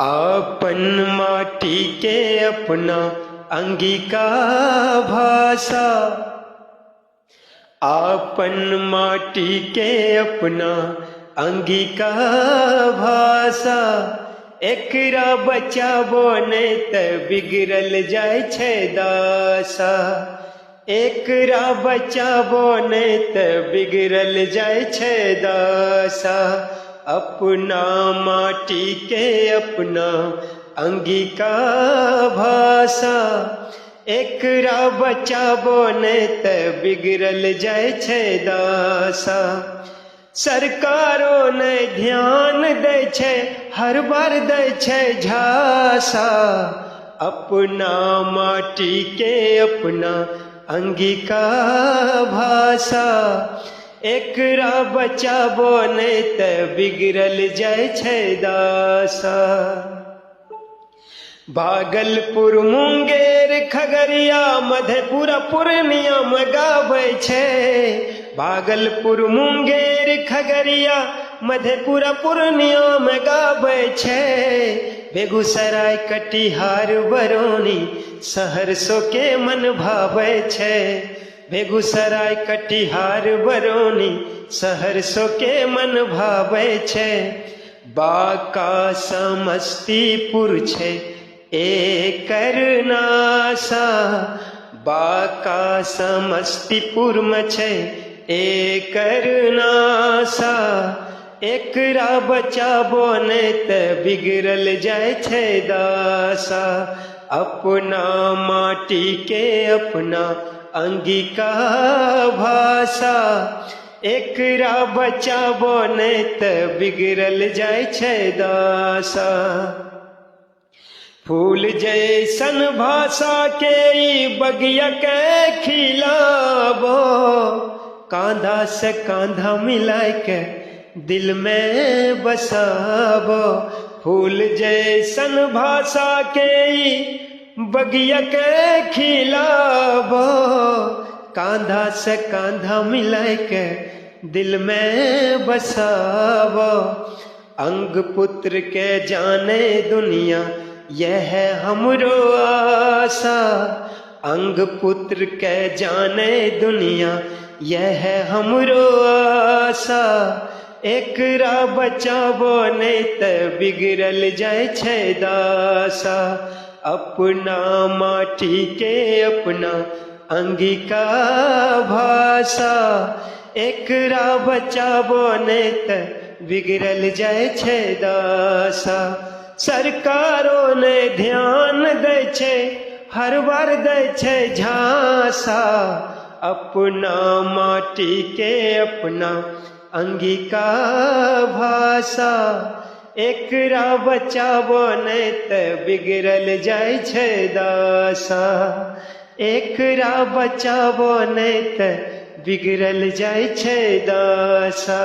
आपन माटी के अपना अंगिका भाषा, आपन माटी के अपना अंगिका भाषा, एकरा बचाबो नै त बिगड़ल जाय छै दशा। एकरा बचाबो नै त बिगड़ल जाय छै दशा। अपना माटी के अपना अंगिका भाषा, एकरा बचाबो नै त बिगड़ल जाय छै दशा। सरकारो नै ध्यान दै छै, हर बार दै छै झांसा। अपना माटी के अपना अंगिका भाषा, एकरा बचाबो नै त बिगड़ल जाय छै दशा। भागलपुर, मुंगेर, खगड़िया, मधेपुरा, पूर्णिया में गाबै छै। भागलपुर, मुंगेर, खगड़िया, मधेपुरा, पूर्णिया में गाबै छै। बेगूसराय, कटिहार, बरौनी, सहरसो के मन भाबै छै। बेगूसराय, कटिहार, बरौनी, सहरसो के मन भाबै छै। बांका, समस्तीपुर छै एकर नासा। बांका, समस्तीपुर में छै एकर नासा। एकरा बचाबो नै त बिगड़ल जाय छै दशा। अपना माटी के अपना अंगिका भाषा, एकरा बचाबो नै त बिगड़ल जाय छै दशा। फूल जैसन भाषा के ई बगिया के खिलाबो, कांधा से कांधा मिलाय के दिल में बसाबो। फूल जैसन भाषा के ई बगिया के खिलाबो, कांधा से कांधा मिलाय के दिल में बसाबो। अंग पुत्र के जाने दुनिया यह हमरो आशा। अंग पुत्र के जाने दुनिया यह हमरो आशा। एकरा बचाबो नै त बिगड़ल जाय छै दशा। अपना माटी के अपना अंगिका भाषा, एकरा बचाबो नै त बिगड़ल जाय छै दशा। सरकारो नै ध्यान दै छै, हर बार दै छै झांसा। अपना माटी के अपना अंगिका भाषा, एकरा बचाबो नै त बिगड़ल जाय छै दशा। एकरा बचाबो नै त बिगड़ल जाय छै दशा।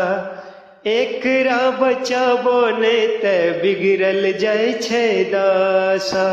एकरा बचाबो नै त बिगड़ल जाय छै दशा।